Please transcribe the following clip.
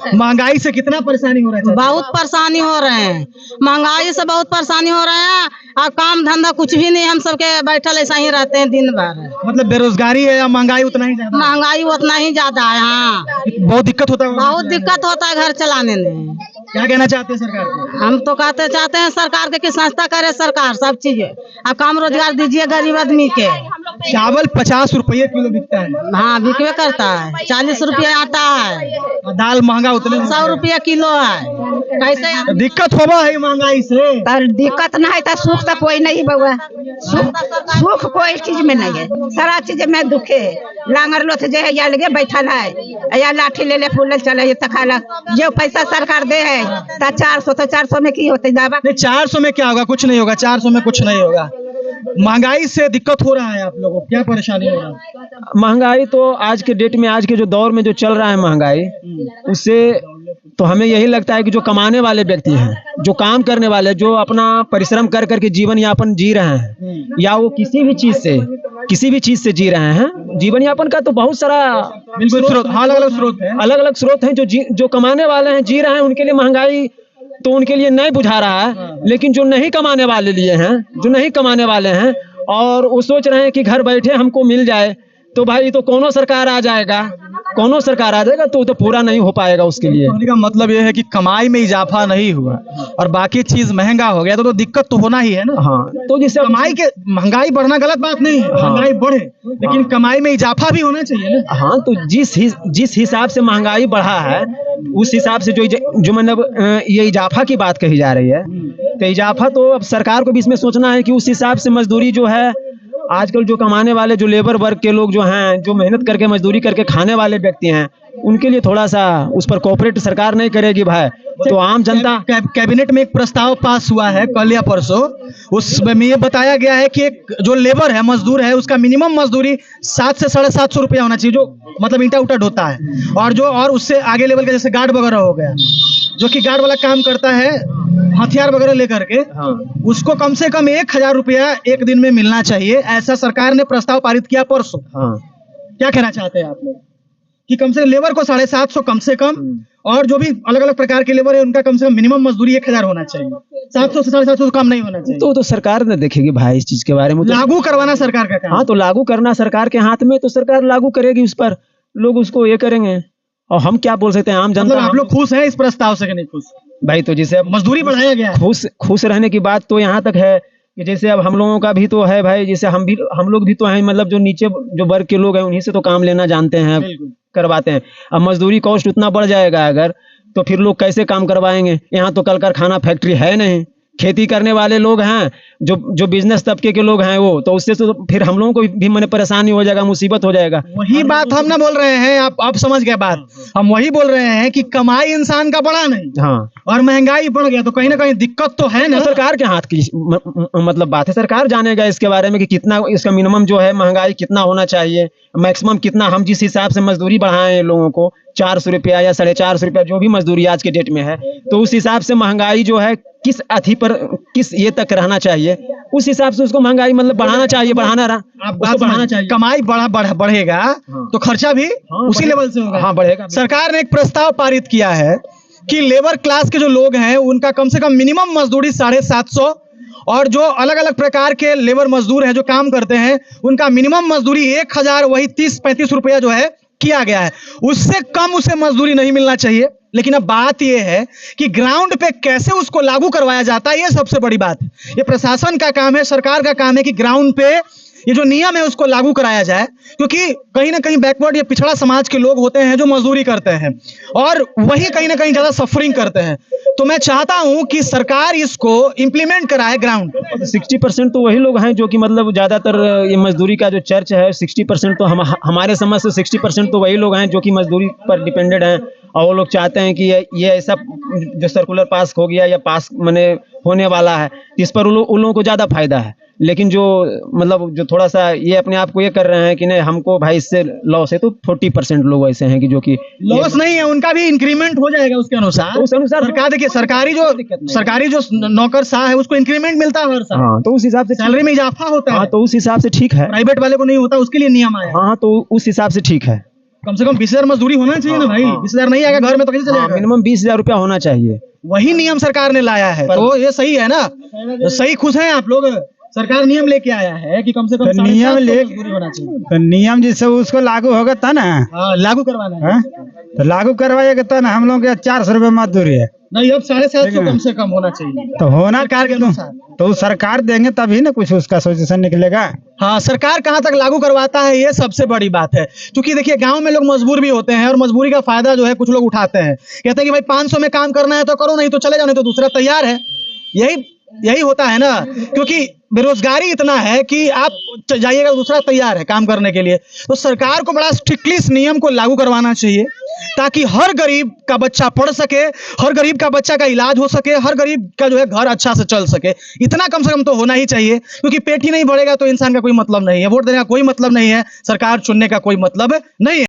महंगाई से कितना परेशानी हो रहा है? बहुत परेशानी हो रहे हैं, महंगाई से बहुत परेशानी हो रहे हैं। और काम धंधा कुछ भी नहीं, हम सबके बैठल ऐसा ही रहते हैं दिन भर। मतलब बेरोजगारी है या महंगाई उतना ही ज्यादा? महंगाई उतना ही ज्यादा है। हाँ, बहुत दिक्कत होता है। बहुत दिक्कत होता है घर चलाने में। क्या कहना चाहते हैं सरकार को? हम तो चाहते हैं सरकार के कि सस्ता करे सरकार सब चीजें, और काम रोजगार दीजिए गरीब आदमी के। चावल 50 रुपये किलो बिकता है। हाँ, बिकवे करता है। 40 रुपया आता है, और दाल महंगा उतने 100 रुपया किलो है। कैसे दिक्कत होगा है महंगाई से? दिक्कत ना है तो सुख तो कोई नहीं बउआ, सुख कोई चीज में नहीं है, सारा चीज में दुख है। लांगर लोथ जे है या लगे बैठल है, या लाठी ले ले फूल चले तखाला। जो पैसा सरकार दे है तो 400 में की होते जावा? 400 में क्या होगा? कुछ नहीं होगा। 400 में कुछ नहीं होगा। महंगाई से दिक्कत हो रहा है आप लोगों को, क्या परेशानी हो रहा है? महंगाई तो आज के डेट में, आज के जो दौर में जो चल रहा है महंगाई, उससे तो हमें यही लगता है कि जो कमाने वाले व्यक्ति हैं, जो काम करने वाले, जो अपना परिश्रम कर करके जीवन यापन जी रहे हैं, या वो किसी भी चीज से जी रहे हैं, जीवन यापन का तो बहुत सारा स्रोत, अलग अलग स्रोत है। जो कमाने वाले हैं, जी रहे हैं, उनके लिए महंगाई तो उनके लिए नहीं बुझा रहा है। लेकिन जो नहीं कमाने वाले हैं और वो सोच रहे हैं कि घर बैठे हमको मिल जाए, तो भाई तो कोनो सरकार आ जाएगा तो पूरा नहीं हो पाएगा उसके लिए। कहने का मतलब ये है कि कमाई में इजाफा नहीं हुआ और बाकी चीज महंगा हो गया, तो दिक्कत तो होना ही है ना। हाँ, तो जिससे महंगाई बढ़ना गलत बात नहीं है। हाँ, महंगाई बढ़े, लेकिन कमाई में इजाफा भी होना चाहिए ना। हाँ, तो जिस हिसाब से महंगाई बढ़ा है, उस हिसाब से जो मतलब ये इजाफा की बात कही जा रही है, तो इजाफा तो अब सरकार को भी इसमें सोचना है कि उस हिसाब से मजदूरी जो है, आजकल जो कमाने वाले, जो लेबर वर्ग के लोग जो हैं, जो मेहनत करके मजदूरी करके खाने वाले व्यक्ति हैं, उनके लिए थोड़ा सा उस पर कोऑपरेट सरकार नहीं करेगी भाई, तो आम जनता। कैबिनेट में एक प्रस्ताव पास हुआ है कल या परसों, उसमें ये बताया गया है कि एक जो लेबर है, मजदूर है, उसका मिनिमम मजदूरी 700 से 750 रुपया होना चाहिए, जो मतलब ईंटा उटा ढोता है। और उससे आगे लेवल का जैसे गार्ड वगैरह हो गया, जो कि गार्ड वाला काम करता है हथियार वगैरह लेकर के, उसको कम से कम 1000 रुपया एक दिन में मिलना चाहिए। ऐसा सरकार ने प्रस्ताव पारित किया परसों। क्या कहना चाहते हैं आप लोग कि कम से लेबर को 750 कम से कम, और जो भी अलग अलग प्रकार के लेबर है उनका कम से कम मिनिमम मजदूरी 1000 होना चाहिए, 700 से 750 कम नहीं होना चाहिए। तो सरकार ने देखेगी भाई इस चीज के बारे में, लागू करवाना सरकार का काम। हाँ, तो लागू करना सरकार के हाथ में, तो सरकार लागू करेगी, उस पर लोग उसको ये करेंगे। और हम क्या बोल सकते हैं आम जनता? आप लोग खुश हैं इस प्रस्ताव से कि नहीं खुश? भाई तो जैसे मजदूरी बढ़ाया गया, खुश रहने की बात तो यहाँ तक है कि जैसे अब हम लोगों का भी तो है भाई, जैसे हम लोग भी तो हैं, मतलब जो नीचे जो वर्ग के लोग हैं, उन्हीं से तो काम लेना जानते हैं, करवाते हैं। अब मजदूरी कॉस्ट उतना बढ़ जाएगा अगर, तो फिर लोग कैसे काम करवाएंगे? यहाँ तो कल कारखाना फैक्ट्री है नहीं, खेती करने वाले लोग हैं, जो बिजनेस तबके के लोग हैं, वो तो उससे तो फिर हम लोगों को भी मन परेशानी हो जाएगा, मुसीबत हो जाएगा। वही बात हम ना बोल रहे हैं, आप समझ गए बात। हम वही बोल रहे हैं कि कमाई इंसान का बढ़ा नहीं, हाँ, और महंगाई बढ़ गया, तो कहीं ना कहीं दिक्कत तो है ना। तो सरकार के हाथ की मतलब बात है, सरकार जानेगा इसके बारे में कि कितना इसका मिनिमम जो है महंगाई कितना होना चाहिए, मैक्सिमम कितना। हम जिस हिसाब से मजदूरी बढ़ाएं लोगों को 400 रुपया या 450 रुपया, जो भी मजदूरी आज के डेट में है, तो उस हिसाब से महंगाई जो है किस अथी पर, किस ये तक रहना चाहिए, उस हिसाब से उसको महंगाई मतलब बढ़ाना चाहिए, बढ़ाना चाहिए। कमाई बढ़ेगा तो खर्चा भी उसी लेवल से होगा। हाँ, बढ़ेगा। सरकार ने एक प्रस्ताव पारित किया है कि लेबर क्लास के जो लोग हैं उनका कम से कम मिनिमम मजदूरी 750, और जो अलग अलग प्रकार के लेबर मजदूर हैं जो काम करते हैं, उनका मिनिमम मजदूरी 1000, वही 30-35 रुपया जो है किया गया है। उससे कम उसे मजदूरी नहीं मिलना चाहिए। लेकिन अब बात यह है कि ग्राउंड पे कैसे उसको लागू करवाया जाता है, ये सबसे बड़ी बात है। ये प्रशासन का काम है, सरकार का काम है कि ग्राउंड पे ये जो नियम है उसको लागू कराया जाए, क्योंकि कहीं ना कहीं बैकवर्ड या पिछड़ा समाज के लोग होते हैं जो मजदूरी करते हैं, और वही कहीं ना कहीं ज्यादा सफरिंग करते हैं। तो मैं चाहता हूं कि सरकार इसको इम्प्लीमेंट कराए ग्राउंड। 60% तो वही लोग हैं जो कि मतलब ज्यादातर ये मजदूरी का जो चर्च है, 60% तो हमारे समझ से 60% तो वही लोग हैं जो कि मजदूरी पर डिपेंडेड हैं, और वो लोग चाहते हैं कि ये ऐसा जो सर्कुलर पास हो गया या पास माने होने वाला है, इस पर उन लोगों को ज्यादा फायदा है। लेकिन जो मतलब जो थोड़ा सा ये अपने आप को ये कर रहे हैं कि नहीं हमको भाई इससे लॉस है, तो 40% लोग ऐसे हैं कि जो कि लॉस नहीं है, उनका भी इंक्रीमेंट हो जाएगा उसके अनुसार। उस अनुसार सरकार देखिए, सरकारी जो नौकर साहब है उसको इंक्रीमेंट मिलता है हर साल। हाँ, तो उस हिसाब से सैलरी में इजाफा होता है। हाँ, तो उस हिसाब से ठीक है। प्राइवेट वाले को नहीं होता, उसके लिए नियम आया। हाँ, तो उस हिसाब से ठीक है। कम से कम 20,000 मजदूरी होना चाहिए ना भाई। 20,000 नहीं आएगा घर में तो कैसे चलेगा? मिनिमम 20,000 रुपया होना चाहिए। वही नियम सरकार ने लाया है, तो ये सही है ना? तो सही खुश हैं आप लोग? सरकार नियम लेके आया है कि कम से कम तो नियम 750 मजदूरी होना चाहिए। तो नियम जिससे उसको लागू होगा तब ना। हाँ, लागू करवाना है। हाँ? तो लागू करवाएगा तो ना। हम लोग के 400 रुपये मजदूरी है, नहीं, अब 750 कम से कम होना चाहिए तो होना सरकार के अनुसार। तो सरकार देंगे तभी ना कुछ उसका सोल्यूशन निकलेगा। हाँ, सरकार कहाँ तक लागू करवाता है ये सबसे बड़ी बात है। क्योंकि देखिए गांव में लोग मजबूर भी होते हैं और मजबूरी का फायदा जो है कुछ लोग उठाते हैं, कहते हैं कि भाई 500 में काम करना है तो करो, नहीं तो चले जाओ, नहीं तो दूसरा तैयार है। यही होता है ना, क्योंकि बेरोजगारी इतना है कि आप जाइएगा दूसरा तैयार है काम करने के लिए। तो सरकार को बड़ा स्ट्रिक्टली इस नियम को लागू करवाना चाहिए ताकि हर गरीब का बच्चा पढ़ सके, हर गरीब का बच्चा का इलाज हो सके, हर गरीब का जो है घर अच्छा से चल सके। इतना कम से कम तो होना ही चाहिए, क्योंकि पेट ही नहीं भरेगा तो इंसान का कोई मतलब नहीं है, वोट देने का कोई मतलब नहीं है, सरकार चुनने का कोई मतलब नहीं है।